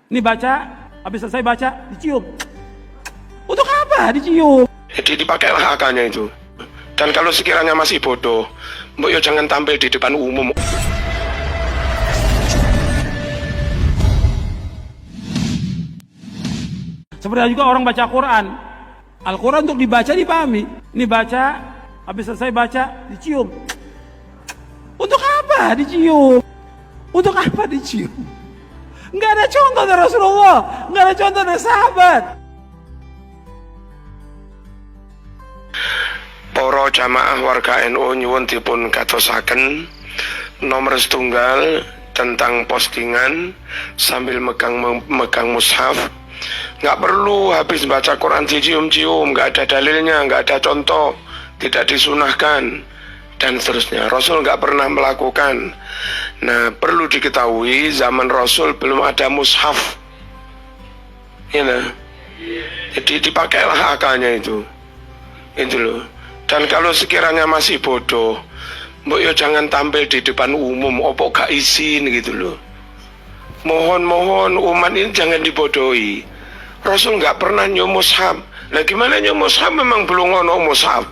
Ini baca, habis selesai baca, dicium. Untuk apa dicium? Jadi dipakailah akalnya itu. Dan kalau sekiranya masih bodoh, mbok yo jangan tampil di depan umum. Seperti juga orang baca Quran. Al-Quran untuk dibaca dipahami. Ini baca, habis selesai baca, dicium. Untuk apa dicium? Untuk apa dicium? Enggak ada contoh dari Rasulullah, enggak ada contoh dari sahabat. Para jamaah warga NU nyuwun dipun katosaken nomor setunggal tentang postingan sambil megang mushaf. Nggak perlu habis baca Quran dicium-cium, nggak ada dalilnya, nggak ada contoh, tidak disunahkan dan seterusnya. Rasul nggak pernah melakukan. Nah, perlu diketahui zaman Rasul belum ada mushaf. Ya, nah. Jadi dipakailah akalnya itu loh. Dan kalau sekiranya masih bodoh, mbok yo jangan tampil di depan umum, opo gak izin gitu loh. Mohon umat ini jangan dibodohi. Rasul nggak pernah nyuum mushaf. Nah gimana nyuum mushaf? Memang belum ono mushaf.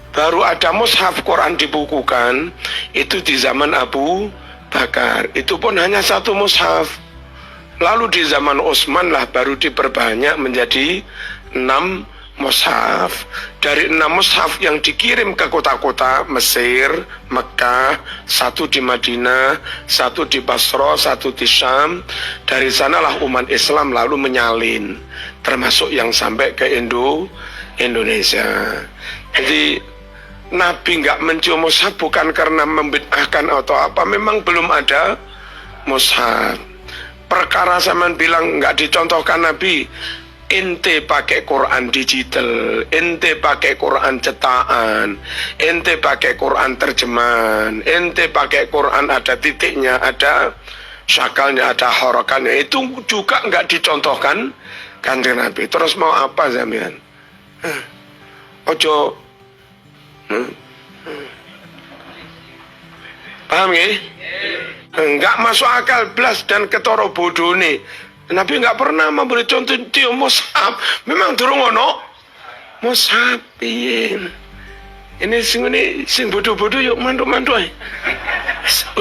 Baru ada mushaf Quran dibukukan itu di zaman Abu Bakar. Itu pun hanya satu mushaf. Lalu di zaman Utsman lah baru diperbanyak menjadi 6 mushaf. Dari 6 mushaf yang dikirim ke kota-kota Mesir, Mekah, 1 di Madinah, 1 di Basra, 1 di Syam. Dari sanalah umat Islam lalu menyalin, termasuk yang sampai ke Indonesia. Jadi Nabi nggak mencium mushaf bukan karena membid'ahkan atau apa, memang belum ada mushaf. Perkara zaman bilang nggak dicontohkan Nabi, ente pakai Quran digital, ente pakai Quran cetakan, ente pakai Quran terjemahan, ente pakai Quran ada titiknya, ada syakalnya, ada harakannya, itu juga nggak dicontohkan Kanjeng Nabi. Terus mau apa sampean? Ojo, paham ya? Nggak masuk akal blas dan ketoro bodoh nih. Nabi nggak pernah memberi contoh tium mushaf. Memang durung ono mushaf. Ini sing bodoh-bodoh yuk mantu-mantu ae.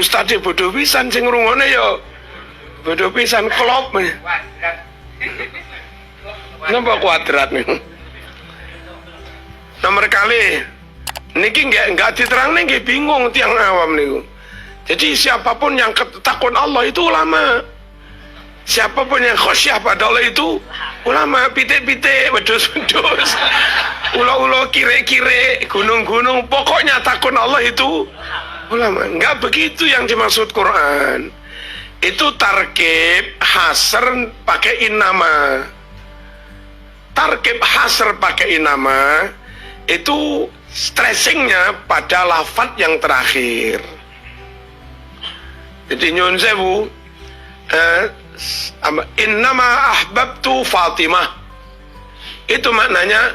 Ustadz bodoh pisan sing ngrungokne yo bodoh pisan klop. Napa kuadrat nih? Nomor kali niki nggak diterang nih, bingung tiang awam niku. Jadi siapapun yang takut Allah itu ulama. Siapapun yang khosyah pada Allah itu ulama. Pitik-pitik, wedus-wedus, ulo-ulo, kire-kire, gunung-gunung, pokoknya takut Allah itu ulama. Enggak begitu yang dimaksud Quran. Itu tarkib hasr pakai innama. Tarkib hasr pakai innama itu stressingnya pada lafadz yang terakhir. Jadi nyun sewu, innama ahbabtu Fatimah, itu maknanya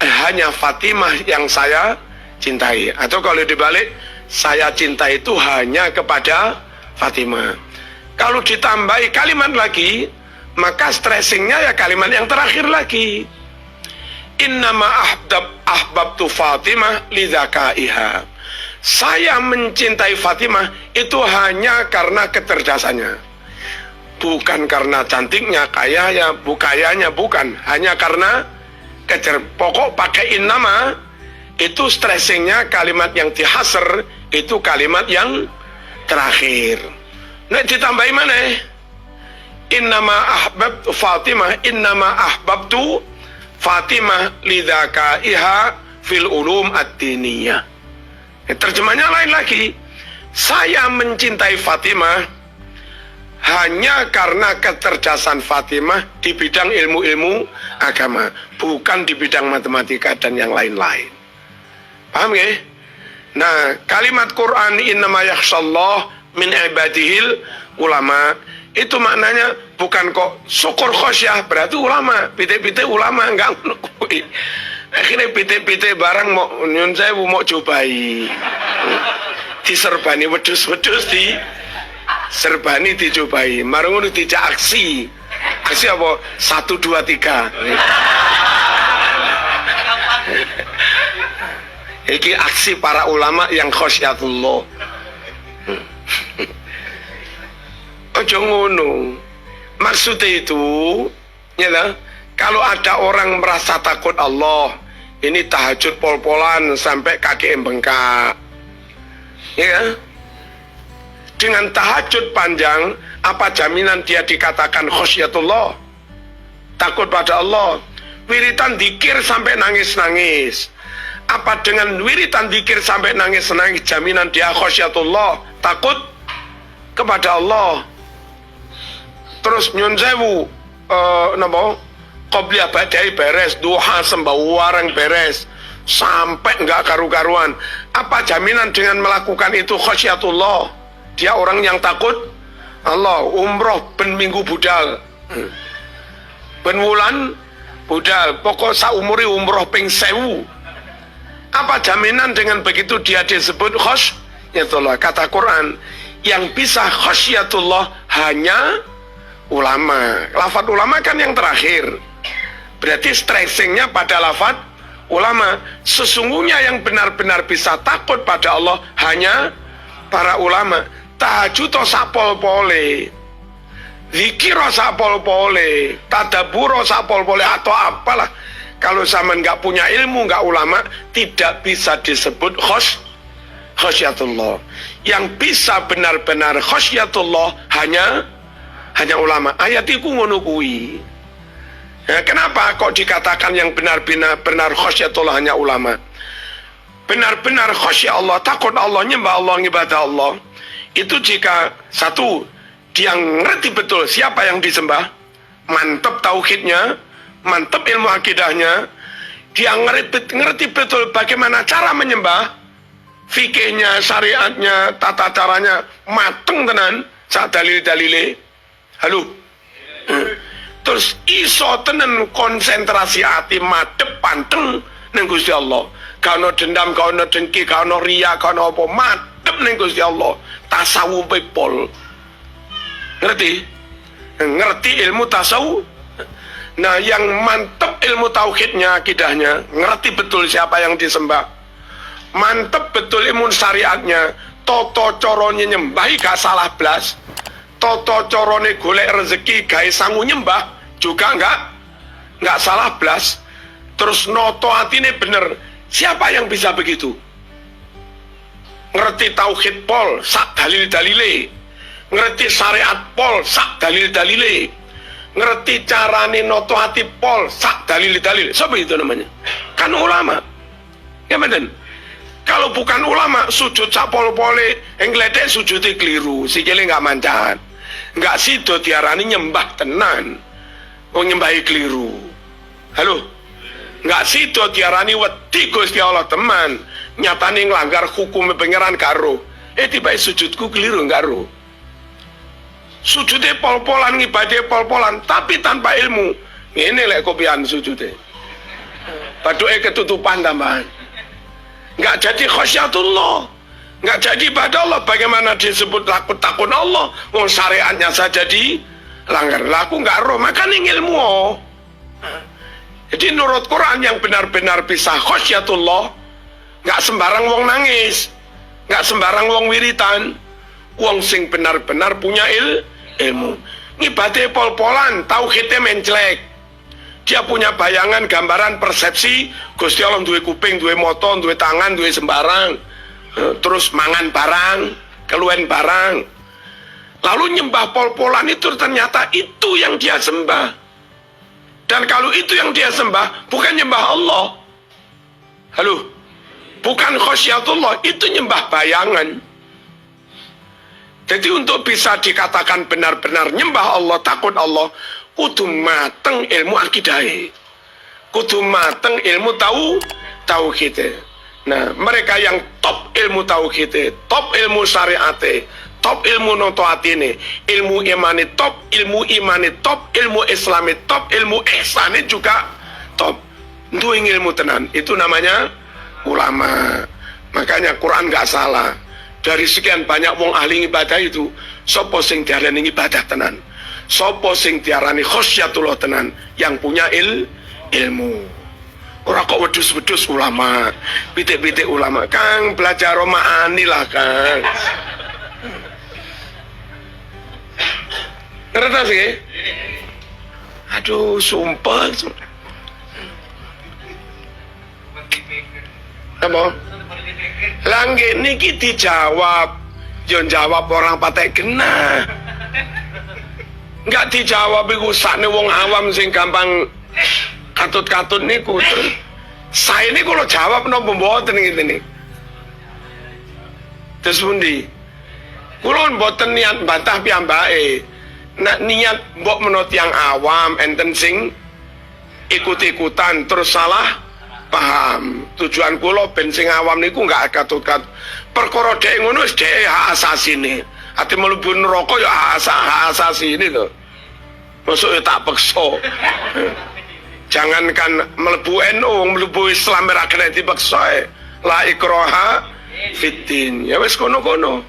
hanya Fatimah yang saya cintai. Atau kalau dibalik, saya cinta itu hanya kepada Fatimah. Kalau ditambahi kalimat lagi, maka stressingnya ya kalimat yang terakhir lagi. Innama ahbabtu Fatimah lidzakaiha. Saya mencintai Fatimah itu hanya karena kecerdasannya. Bukan karena cantiknya, kayanya, bukayanya, bukan. Hanya karena pokok pakai innama, itu stressingnya kalimat yang dihasr, itu kalimat yang terakhir. Nah ditambahi mana? Innama ahbabtu Fatimah, innama ahbabtu Fatimah lidzakaiha fil ulum ad-diniyah. Terjemahnya lain lagi. Saya mencintai Fatimah hanya karena kecerdasan Fatimah di bidang ilmu-ilmu agama, bukan di bidang matematika dan yang lain-lain. Paham ya? Nah, kalimat Quran innama yakhshallah min ibadihil ulama, itu maknanya bukan kok syukur khosyah berarti ulama, pitik-pitik ulama, enggak menukui. Akhirnya pitik-pitik barang mau nyun sewu mau cobai diserbani wedus-wedus di Serbani dicobai, marung ngono dijak aksi. Aksi apa? 1 2 3. Iki aksi para ulama yang khasyatullah. Ojo ngono. Maksudnya itu, ya lah, kalau ada orang merasa takut Allah, ini tahajud pol-polan sampai kaki bengkak, ya, dengan tahajud panjang, apa jaminan dia dikatakan khasyatullah, takut pada Allah? Wiritan dikir sampai nangis-nangis, apa dengan wiritan dikir sampai nangis-nangis jaminan dia khasyatullah, takut kepada Allah? Terus nyun sewu, napa? Qobliyah badai beres, duha sembahyang beres, sampai enggak karu-karuan. Apa jaminan dengan melakukan itu khasyatullah? Dia orang yang takut Allah. Umroh ben minggu budal, ben wulan budal, pokok saumuri umroh ping 1000. Apa jaminan dengan begitu dia disebut khasyatullah? Kata Quran, yang bisa khasyatullah hanya ulama. Lafaz ulama kan yang terakhir. Berarti stressingnya pada lafaz ulama. Sesungguhnya yang benar-benar bisa takut pada Allah hanya para ulama. Tahajud sapol-pole, zikir sapol-pole, tadabbur sapol-pole, atau apalah. Kalau sama nggak punya ilmu, nggak ulama, tidak bisa disebut khasyatullah. Yang bisa benar-benar khasyatullah hanya ulama. Ayat itu ngono kuwi. Ya, kenapa kok dikatakan yang benar-benar khasyatullah hanya ulama? Benar-benar khasyat Allah, takut Allah, nyembah Allah, ngibadah Allah, itu jika satu, dia ngerti betul siapa yang disembah, mantep tauhidnya, mantep ilmu akidahnya, dia ngerti betul bagaimana cara menyembah, fikihnya, syariatnya, tata caranya mateng tenan, sak dalil-dalile. Halo. Terus iso tenan konsentrasi hati madep panteng ning Gusti Allah. Kana dendam, kana dengki, kana riya, kana apa, madep ning Gusti Allah. Tasawuf pol. Ngerti? Ngerti ilmu tasawuf. Nah, yang mantep ilmu tauhidnya, akidahnya, ngerti betul siapa yang disembah. Mantep betul ilmu syariatnya, toto corone nyembahi gak salah blas. Toto corone golek rezeki gawe sangu nyembah juga enggak salah blas. Terus noto atine bener. Siapa yang bisa begitu? Ngerti tauhid pol sak dalil-dalile, ngerti syariat pol sak dalil-dalile, ngerti carane noto hati pol sak dalil-dalil. Siapa itu namanya? Kan ulama. Ya bener. Kalau bukan ulama, sujud sak pol-pole, engledek sujudnya keliru, sikile nggak mancat. Nggak sido tiarani nyembah tenan, nyembahi keliru. Halo, nggak sido tiarani wedi Gusti Allah teman, nyatane nglanggar hukum pangeran karo. Tiba sujudku keliru karo. Sujudnya pol-polan, ngibadhe pol-polan, tapi tanpa ilmu. Ini lek kopian sujudnya. Baduke ketutupan tambahan. Nggak jadi khasyatullah, nggak jadi pada Allah. Bagaimana disebut takut Allah? Wong syariatnya saja dilanggar. Laku nggak roh, makanya ilmu. Jadi menurut Quran yang benar-benar bisa khasyatullah, nggak sembarang wong nangis, nggak sembarang wong wiritan, wong sing benar-benar punya ilmu. Ngibadhe pol-polan, tauhidnya menclek. Dia punya bayangan, gambaran, persepsi Gusti Allah duwe kuping, duwe mata, duwe tangan, duwe sembarang, terus mangan barang, keluwen barang. Lalu nyembah pol-polan itu ternyata itu yang dia sembah. Dan kalau itu yang dia sembah, bukan nyembah Allah. Halo, bukan khasyatullah, itu nyembah bayangan. Jadi untuk bisa dikatakan benar-benar nyembah Allah, takut Allah, kudu mateng ilmu akidahnya, kudu mateng ilmu tauhid. Nah, mereka yang top ilmu tauhid, top ilmu syariat, top ilmu notoatine, ilmu imani top, ilmu imani top, ilmu islami top, ilmu ihsani juga top. Itu ilmu tenan, itu namanya ulama. Makanya Quran gak salah. dari sekian banyak wong ahli ibadah itu, sapa sing diarani ibadah tenan, sapa sing diarani khosyatullah tenan, yang punya ilmu. Ora kok wedhus-wedhus ulama, pitik-pitik ulama. Kang belajar romaani lah Kang. Ngerti sih? Aduh, sumpah. Apa? Langge niki dijawab, yo jawab orang patek kena. Enggak dijawab iku sakne wong awam sing gampang katut-katut niku. Saya ini kalau jawab napa mboten ngene. Terus pundi? Kula mboten niat bantah piyambake. Nek niat mbok menurut yang awam enten sing ikut-ikutan terus salah paham. Tujuan kula ben sing awam niku enggak katut-katut. Perkara dhek ngono wis dhek hak asasine. Ati mlebu neraka ya hak asasine lho. Masuk ya tak peksa. Jangankan mlebu NU, mlebu Islam ora kena dipaksa. La ikraha fiddin. Ya wis kono-kono.